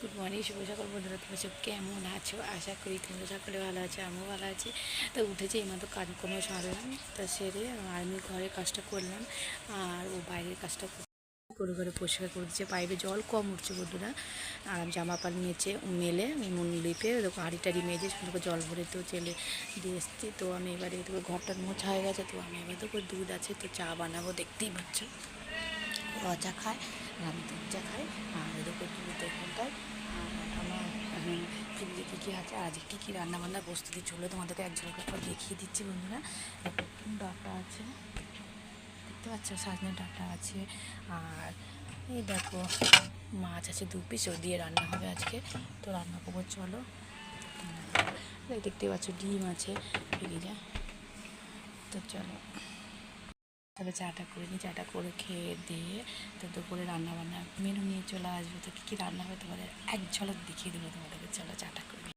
Good morning, শুভ সকাল বন্ধুরা। তোমরা সব কেমন আছো? আশা করি তোমরা সকলে ভালো আছো, আমিও ভালো আছি। তো উঠেছি এইমাত্র কাজকর্ম সারলাম, তা সেরে আমি ঘরের কাজটা করলাম আর ও বাইরের কাজটা করে করে পরিষ্কার করে দিচ্ছে। পাইপে জল কম উঠছে বন্ধুরা, আর আমি জামা পাল নিচে মেলে উনুন লিপে দেখো হাঁড়ি টাড়ি মেজে সুন্দর জল ভরে তো চেলে দিয়ে এসেছি। তো আমি এবারে দেখো ঘরটার মোছা হয়ে গেছে, তো আমি এবার দেখো দুধ আছে তো চা বানাবো, দেখতেই পাচ্ছ। র চা খায় আর আমি দুধ চা খাই। আর দেখো দুধ এখানটায়। আর আমার ফ্রিজে কী কী আছে, আজ কী কী রান্নাবান্না প্রস্তুতি চললো তোমাদেরকে এক ঝলক করে দেখিয়ে দিচ্ছি বন্ধুরা। দেখো ডাটা আছে, দেখতে পাচ্ছ, সাজনের ডাটা আছে। আর এই দেখো মাছ আছে 2 পিস, ও দিয়ে রান্না হবে আজকে। তো রান্না করবো, চলো। দেখতে পাচ্ছ ডিম আছে ফ্রিজে, তো চলো তবে চাটা করে নিই। চাটা করে খেয়ে দিয়ে তো দুপুরে রান্নাবান্না মেনু নিয়ে চলে আসবো। তো কী কী রান্না হবে তোমাদের এক ঝলক দেখিয়ে দেবো তোমাদেরকে। চলো চাটা করে নিই।